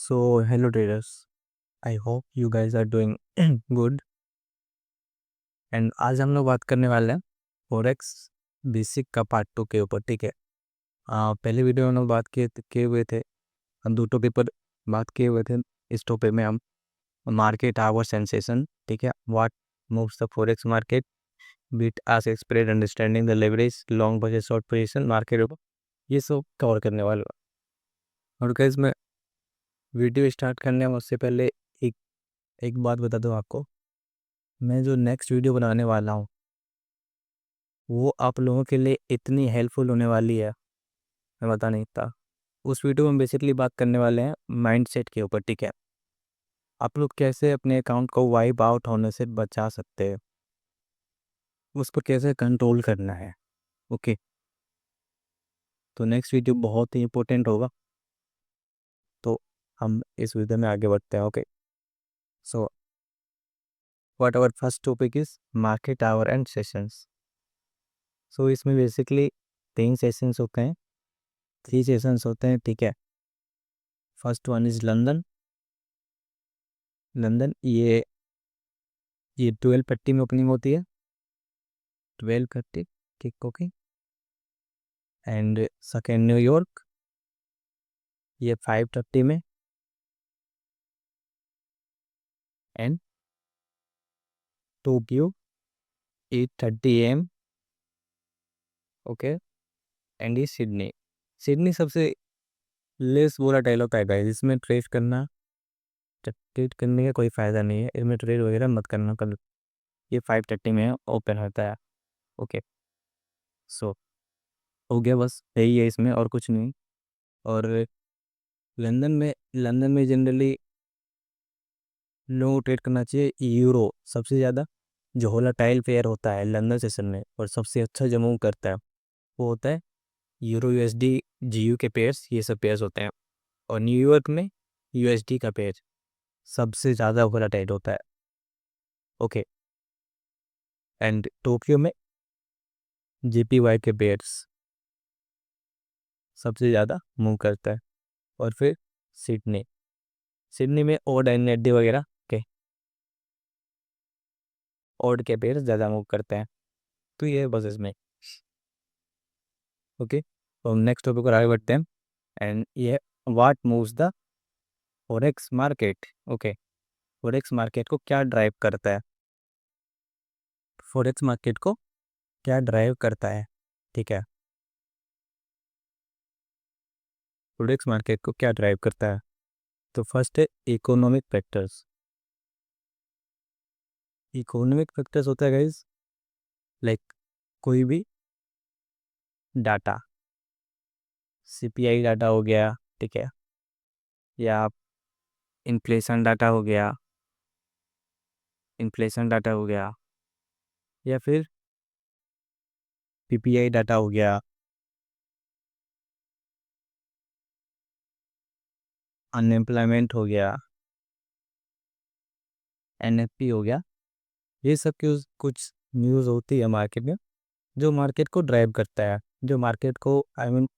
So, hello traders. I hope you guys are doing good. And आज हम लोग बात करने वाले हैं फॉरेक्स बेसिक का पार्ट 2 के ऊपर। ठीक है, पहले वीडियो में हम लोग बात किए हुए थे, हम दो टॉपिक पर बात किए हुए थे। इस टॉपिक में हम मार्केट आवर सेंसेशन, ठीक है, what moves the forex market, bid ask spread, understanding the leverage, long versus short position, market ऊपर, ये सब कवर करने वाला हूँ। और गाइस, मैं वीडियो स्टार्ट करने में उससे पहले एक एक बात बता दूँ आपको। मैं जो नेक्स्ट वीडियो बनाने वाला हूँ वो आप लोगों के लिए इतनी हेल्पफुल होने वाली है, मैं बता नहीं सकता। उस वीडियो में बेसिकली बात करने वाले हैं माइंडसेट के ऊपर। ठीक है, आप लोग कैसे अपने अकाउंट को वाइप आउट होने से बचा सकते हैं, उसको कैसे कंट्रोल करना है। ओके, तो नेक्स्ट वीडियो बहुत ही इंपॉर्टेंट होगा, तो हम इस वीडियो में आगे बढ़ते हैं। Okay, so what our first topic is market hour and sessions. So इसमें बेसिकली 3 सेशंस होते हैं, 3 सेशंस होते हैं। ठीक है, first one is London. London ये 12 पट्टी में ओपनिंग होती है, 12 पट्टी, ठीक। ओके, एंड सेकेंड न्यूयॉर्क, ये 5:30 में, and Tokyo 8:30 AM। Okay, and ये सिडनी। सिडनी सबसे लेस वोलाटाइल होता है गाइस, इसमें ट्रेड करने का कोई फ़ायदा नहीं है, इसमें ट्रेड वगैरह मत करना कल। ये 5:30 में ओपन होता है। ओके, सो हो गया, बस यही है इसमें और कुछ नहीं। और लंदन में जनरली लोगों को ट्रेड करना चाहिए यूरो। सबसे ज़्यादा जो वोलाटाइल पेयर होता है लंदन सेशन में और सबसे अच्छा जो मूव करता है वो होता है यूरो यूएसडी जीयू के पेयर्स, ये सब पेयर्स होते हैं। और न्यूयॉर्क में यूएसडी का पेयर सबसे ज़्यादा वोलाटाइल होता है। ओके, एंड टोक्यो में जेपीवाई के पेयर्स सबसे ज़्यादा मूव करता है। और फिर सिडनी सिडनी में ओड एंड नेडी वगैरह के ओड के पेयर्स ज़्यादा मूव करते हैं। तो ये बस इसमें। ओके, तो हम नेक्स्ट टॉपिक पर आगे बढ़ते हैं, एंड ये what moves the forex market. Okay, forex market को क्या ड्राइव करता है, फॉरेक्स मार्केट को क्या ड्राइव करता है। ठीक है, फॉरेक्स मार्केट को क्या ड्राइव करता है, तो फर्स्ट है इकोनॉमिक फैक्टर्स। इकोनॉमिक फैक्टर्स होता है गाइज, लाइक कोई भी डाटा, सीपीआई डाटा हो गया, ठीक है, या इन्फ्लेशन डाटा हो गया, या फिर पीपीआई डाटा हो गया, अनएम्प्लॉयमेंट हो गया, एनएफपी हो गया। ये सब की कुछ न्यूज़ होती है मार्केट में जो मार्केट को ड्राइव करता है, जो मार्केट को I mean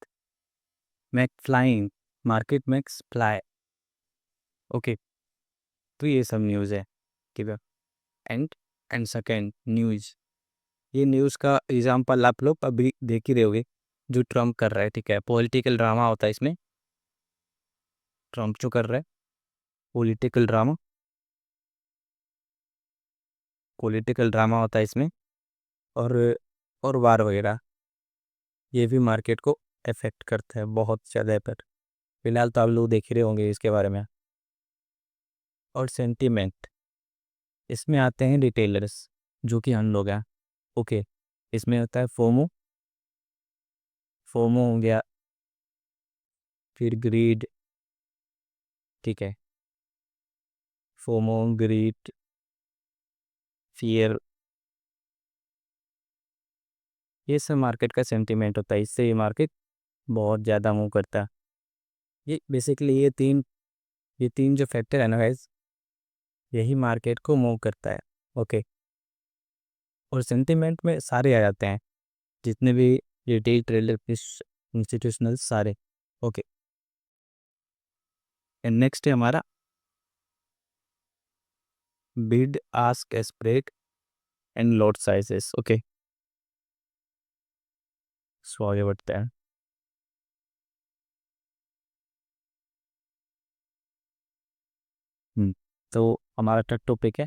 make flying, market makes fly. Okay, तो ये सब न्यूज़ है, ठीक है। एंड एंड सेकेंड न्यूज़, ये न्यूज़ का एग्जाम्पल आप लोग अभी देख ही रहे होगे, जो ट्रम्प कर रहा है। ठीक है, पॉलिटिकल ड्रामा होता है इसमें, ट्रम्प जो कर रहा है पॉलिटिकल ड्रामा होता है इसमें। और वार वगैरह, ये भी मार्केट को अफेक्ट करता है बहुत ज़्यादा पर। फिलहाल तो आप लोग देख ही रहे होंगे इसके बारे में। और सेंटीमेंट, इसमें आते हैं रिटेलर्स जो कि हम लोग हैं। ओके, इसमें होता है फोमो, हो गया, फिर ग्रीड, ठीक है, फोमो, ग्रीड, फियर, ये सब मार्केट का सेंटीमेंट होता है, इससे ये मार्केट बहुत ज़्यादा मूव करता है। ये बेसिकली ये तीन जो फैक्टर है ना गाइस, यही मार्केट को मूव करता है। ओके, और सेंटीमेंट में सारे आ जाते हैं, जितने भी रिटेल ट्रेडर, इंस्टीट्यूशनल, सारे। ओके, एंड नेक्स्ट है हमारा bid ask spread and lot sizes. Okay, so आगे बढ़ते हैं। तो हमारा थर्ड टॉपिक है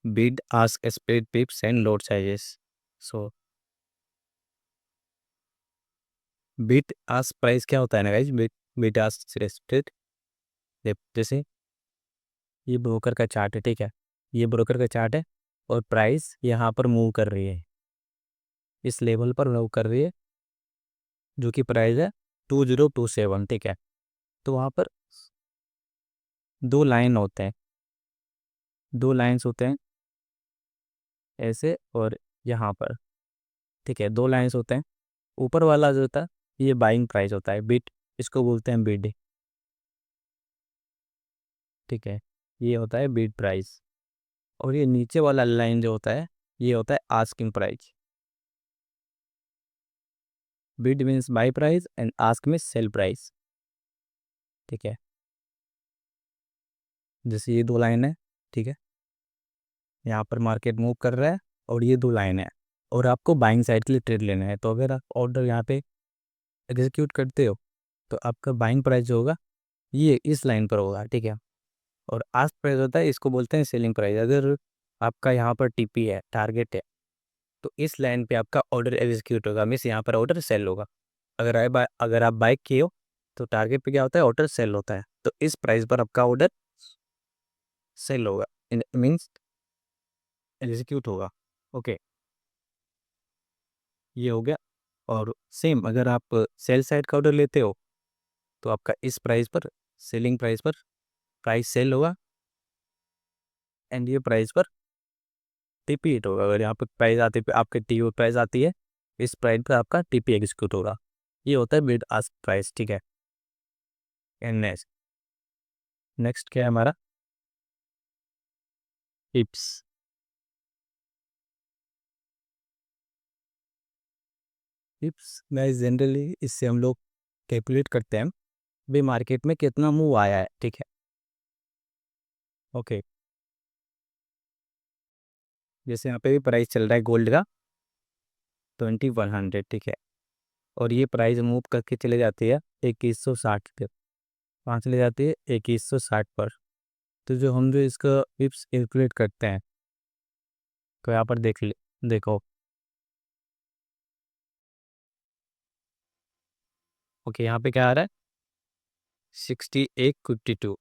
bid ask spread pips and lot sizes. So bid ask price क्या होता है ना guys, bid bid ask spread, जैसे ये ब्रोकर का चार्ट है, ठीक है, ये ब्रोकर का चार्ट है और प्राइस यहाँ पर मूव कर रही है, इस लेवल पर मूव कर रही है जो कि प्राइस है 2027, ठीक है। तो वहाँ पर दो लाइन होते हैं, दो लाइंस होते हैं ऐसे और यहाँ पर, ठीक है, दो लाइंस होते हैं। ऊपर वाला जो होता है ये बाइंग प्राइस होता है, बिड, इसको बोलते हैं बिड, ठीक है, ये होता है बिड प्राइस। और ये नीचे वाला लाइन जो होता है ये होता है asking price. Bid means by price and ask means sale price, ठीक है। जैसे ये दो लाइन है, ठीक है, यहाँ पर मार्केट मूव कर रहा है और ये दो लाइन है और आपको बाइंग साइड के लिए ट्रेड लेना है। तो अगर आप ऑर्डर यहाँ पे एग्जीक्यूट करते हो तो आपका बाइंग प्राइस जो होगा ये इस लाइन पर होगा, ठीक है। और आस्क प्राइस होता है, इसको बोलते हैं सेलिंग प्राइस। अगर आपका यहाँ पर टीपी है, टारगेट है, तो इस लाइन पे आपका ऑर्डर एग्जीक्यूट होगा, मीन्स यहाँ पर ऑर्डर सेल होगा। अगर आप बाइक किए हो तो टारगेट पे क्या होता है, ऑर्डर सेल होता है, तो इस प्राइस पर आपका ऑर्डर सेल होगा, मीन्स एग्जीक्यूट होगा। ओके, ये हो गया। और सेम अगर आप सेल साइड का ऑर्डर लेते हो तो आपका इस प्राइस पर, सेलिंग प्राइस पर प्राइस सेल होगा एंड ये प्राइस पर टीपी हिट होगा। अगर यहाँ पर प्राइस आती है, आपके टी प्राइस आती है, इस प्राइस पर आपका टीपी एग्जीक्यूट होगा। ये होता है बिड आस्क प्राइस, ठीक है। एंड नेक्स्ट नेक्स्ट क्या है हमारा, पिप्स। पिप्स गाइस जनरली इससे हम लोग कैलकुलेट करते हैं भाई मार्केट में कितना मूव आया है, ठीक है। ओके, जैसे यहाँ पे भी प्राइस चल रहा है गोल्ड का 2100, ठीक है, और ये प्राइस मूव करके चले जाती है 2160 पे, वहाँ चले जाती है 2160 पर। तो जो इसका पिप्स कैलकुलेट करते हैं तो यहाँ पर देखो। ओके, यहाँ पे क्या आ रहा है 6852।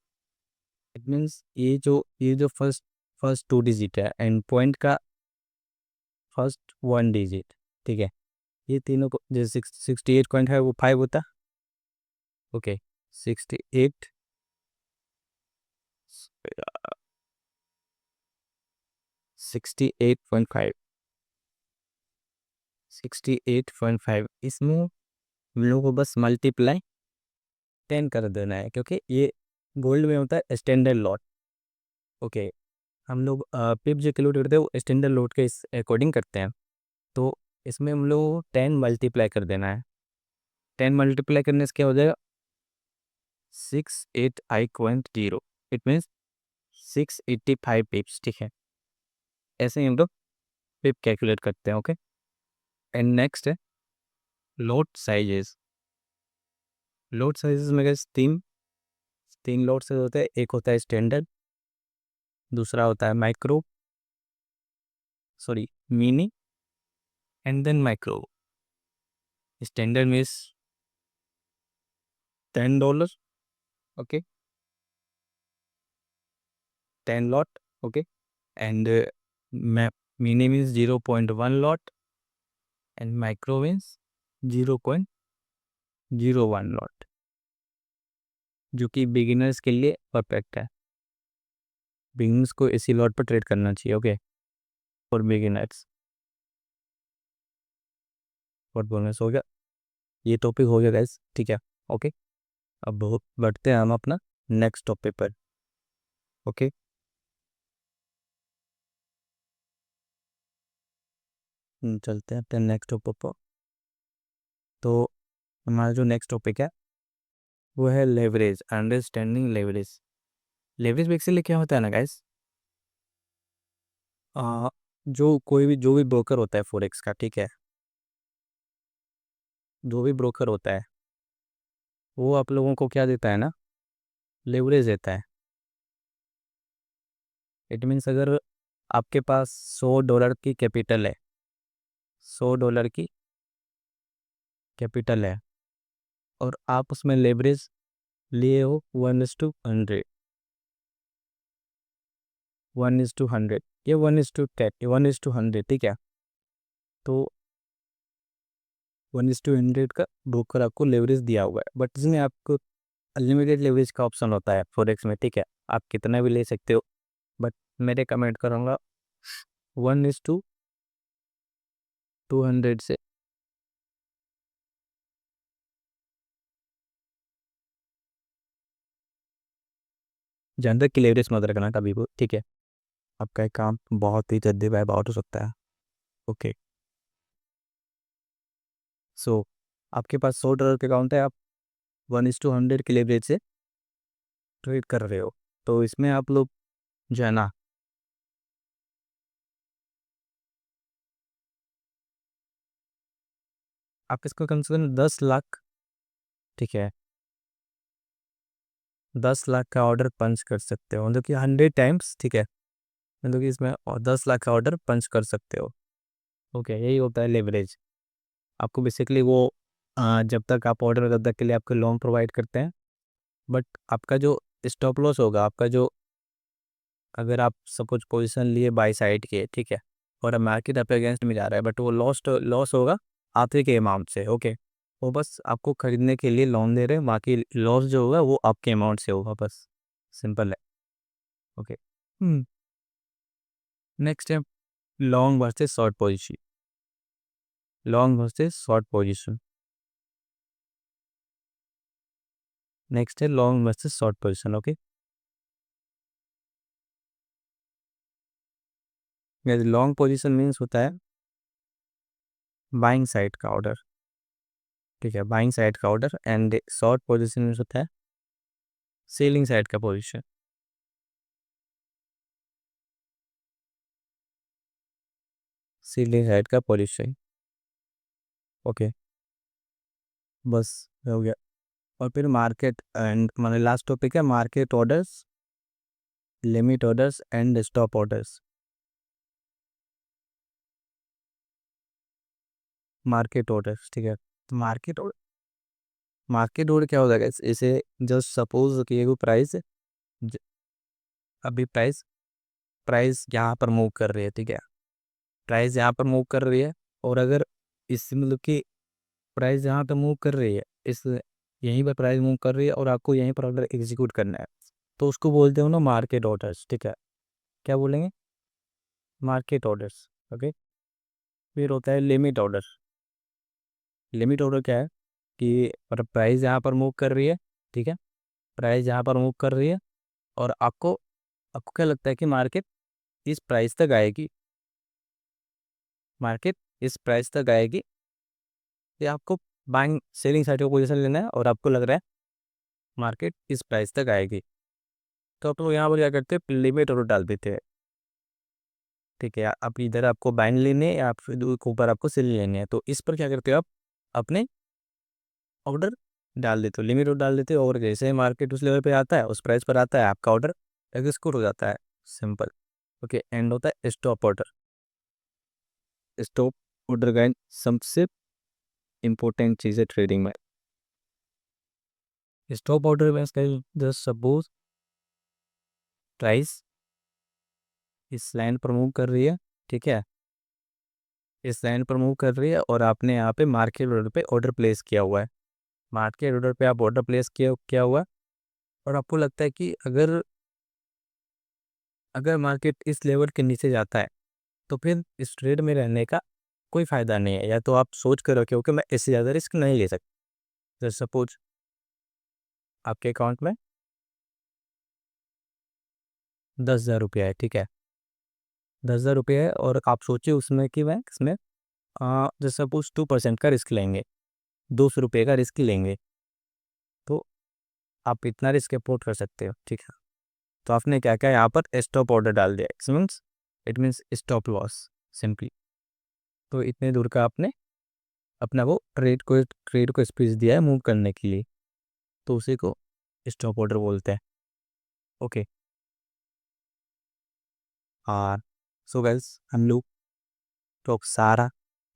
इट मीन्स ये जो फर्स्ट फर्स्ट टू डिजिट है एंड पॉइंट का फर्स्ट वन डिजिट, ठीक है, ये तीनों को जैसे 68 पॉइंट है वो 5 होता। ओके, 68 68.5, 68.5, इसमें हम लोग को बस मल्टीप्लाई 10 कर देना है क्योंकि ये गोल्ड में होता है स्टैंडर्ड लॉट। ओके, हम लोग पिप जो कैलकुलेट करते हैं वो स्टैंडर्ड लॉट के इस अकॉर्डिंग करते हैं। तो इसमें हम लोग 10 मल्टीप्लाई कर देना है। 10 मल्टीप्लाई करने से क्या हो जाएगा 68.0, इट मीन्स 685 पिप्स, ठीक है। ऐसे ही हम लोग पिप कैलकुलेट करते हैं। ओके, एंड नेक्स्ट है लॉट साइजेस। लॉट साइजेस में guys तीन तीन लॉट साइज होते हैं, एक होता है स्टैंडर्ड, दूसरा होता है micro, sorry mini, and then micro. Standard means $10, okay, 10 lot, okay, and mini means 0.1 lot and micro means 0.01 lot, जो कि बिगिनर्स के लिए परफेक्ट है। बिगिनर्स को इसी लॉट पर ट्रेड करना चाहिए। Okay, for beginners, for bonus हो गया, ये टॉपिक हो गया गाइस, ठीक है। ओके, अब बहुत बढ़ते हैं हम अपना नेक्स्ट टॉपिक पर। ओके, चलते हैं अपने नेक्स्ट टॉपिक पर। तो हमारा जो नेक्स्ट टॉपिक है वो है leverage, understanding leverage. Leverage basically क्या होता है ना गाइस, जो भी ब्रोकर होता है फॉरेक्स का, ठीक है, जो भी ब्रोकर होता है वो आप लोगों को क्या देता है ना, लेवरेज देता है। इट मीन्स अगर आपके पास $100 की कैपिटल है, $100 की कैपिटल है, और आप उसमें लेवरेज लिए हो 1:100, 1:100 या 1:10, 1:100, ठीक है। तो 1:100 का ब्रोकर आपको लेवरेज दिया हुआ है, बट इसमें आपको अनलिमिटेड लेवरेज का ऑप्शन होता है फॉरेक्स में, ठीक है। आप कितना भी ले सकते हो, बट मैं रिकमेंड करूँगा 1:200 से। ज़्यादा की लेवरेज मत रखना कभी भी, ठीक है। आपका एक काम बहुत ही जल्दी वाइब आउट हो सकता है। ओके, सो आपके पास $100 का अकाउंट है, आप 1:100 की लेवरेज से ट्रेड कर रहे हो, तो इसमें आप लोग जो है ना, आप इसको कम से कम 10 लाख, ठीक है, 10 लाख का ऑर्डर पंच कर सकते हो, मतलब कि 100 टाइम्स, ठीक है। मतलब कि इसमें और 10 लाख का ऑर्डर पंच कर सकते हो। ओके, यही होता है लेवरेज। आपको बेसिकली वो जब तक आप ऑर्डर, तब तक के लिए आपको लोन प्रोवाइड करते हैं, बट आपका जो स्टॉप लॉस होगा, आपका जो, अगर आप सपोज पोजीशन लिए बाई साइड के, ठीक है, और अब मार्केट आपके अगेंस्ट में जा रहा है, बट वो लॉस होगा आपके के अमाउंट से। ओके, वो बस आपको खरीदने के लिए लोन दे रहे हैं, बाकी लॉस जो होगा वो आपके अमाउंट से होगा, बस सिंपल है। ओके, नेक्स्ट है long versus short position. Long versus short position, next है long versus short position. Okay, long position means होता है बाइंग साइड का ऑर्डर, ठीक है, बाइंग साइड का order. And short position means होता है सेलिंग साइड का पोजीशन, सेलिंग साइड का पोजीशन। ओके, बस हो गया। और फिर मार्केट एंड मतलब लास्ट टॉपिक है market orders, limit orders and stop orders. Market orders, ठीक है, तो मार्केट ऑर्डर क्या होता है, इसे जस्ट सपोज कि ये प्राइस, अभी प्राइस प्राइस यहाँ पर मूव कर रही है, ठीक है, प्राइस यहाँ पर मूव कर रही है, और अगर इस मतलब कि प्राइस यहाँ पर मूव कर रही है, इस यहीं पर प्राइस मूव कर रही है और आपको यहीं पर ऑर्डर एग्जीक्यूट करना है, तो उसको बोलते हो ना मार्केट ऑर्डर्स, ठीक है। क्या बोलेंगे, मार्केट ऑर्डर्स। ओके, फिर होता है लिमिट ऑर्डर। लिमिट ऑर्डर क्या है कि मतलब प्राइस यहाँ पर मूव कर रही है, ठीक है, प्राइस यहाँ पर मूव कर रही है, और आपको आपको क्या लगता है कि मार्केट इस प्राइस तक आएगी, मार्केट इस प्राइस तक आएगी, ये आपको बाइंग सेलिंग साइड का पोजीशन लेना है, और आपको लग रहा है मार्केट इस प्राइस तक आएगी, तो आप लोग यहाँ पर क्या करते हैं, लिमिट ऑर्डर डाल देते हैं, ठीक है। आप इधर आपको बाइंग लेने हैं या फिर ऊपर आपको सेल लेने हैं, तो इस पर क्या करते हो आप, अपने ऑर्डर डाल देते हो, लिमिट ऑर्डर डाल देते हो, और जैसे ही मार्केट उस लेवल पे आता है, उस प्राइस पर आता है, आपका ऑर्डर एग्जीक्यूट हो जाता है, सिंपल। ओके, एंड होता है स्टॉप ऑर्डर। स्टॉप ऑर्डर का सबसे इंपॉर्टेंट चीज़ है ट्रेडिंग में। स्टॉप ऑर्डर में जस्ट सपोज प्राइस इस लाइन पर मूव कर रही है, ठीक है, इस लाइन पर मूव कर रही है, और आपने यहाँ पे मार्केट ऑर्डर पे ऑर्डर प्लेस किया हुआ है, मार्केट ऑर्डर पे आप ऑर्डर प्लेस किया हुआ है, और आपको लगता है कि अगर अगर मार्केट इस लेवल के नीचे जाता है, तो फिर इस ट्रेड में रहने का कोई फ़ायदा नहीं है, या तो आप सोच कर रखे हो कि मैं इससे ज़्यादा रिस्क नहीं ले सकता। जैसे सपोज आपके अकाउंट में 10,000 रुपया है, ठीक है, 10,000 रुपये है, और आप सोचिए उसमें कि मैं इसमें जैसे सपोज 2% का रिस्क लेंगे, 200 रुपये का रिस्क लेंगे, तो आप इतना रिस्क अफोर्ड कर सकते हो, ठीक है। तो आपने क्या किया, यहाँ पर स्टॉप ऑर्डर डाल दिया, it means stop loss simply. तो इतने दूर का आपने अपना वो ट्रेड को स्पेस दिया है मूव करने के लिए, तो उसी को स्टॉप ऑर्डर बोलते हैं। ओके। और सो गाइस, हम लोग तो सारा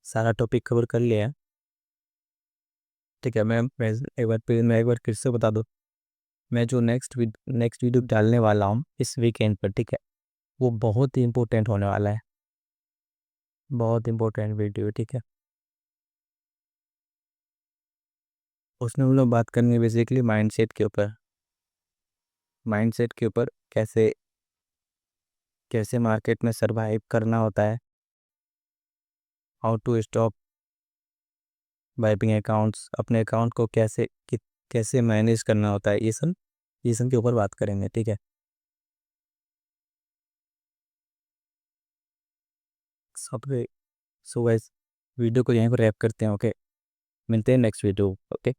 सारा टॉपिक कवर कर लिया है, ठीक है। मैं एक बार फिर से बता दूँ, मैं जो नेक्स्ट वीडियो डालने वाला हूँ इस वीकेंड पर, ठीक है, वो बहुत ही इंपॉर्टेंट होने वाला है, बहुत इंपॉर्टेंट वीडियो, ठीक है। उसमें हम लोग बात करेंगे बेसिकली माइंडसेट के ऊपर कैसे कैसे मार्केट में सरवाइव करना होता है, how to stop wiping accounts, अपने अकाउंट को कैसे मैनेज करना होता है, ये सब के ऊपर बात करेंगे, ठीक है। सब सो गाइस, वीडियो को यहीं पर रैप करते हैं, ओके। मिलते हैं नेक्स्ट वीडियो, ओके।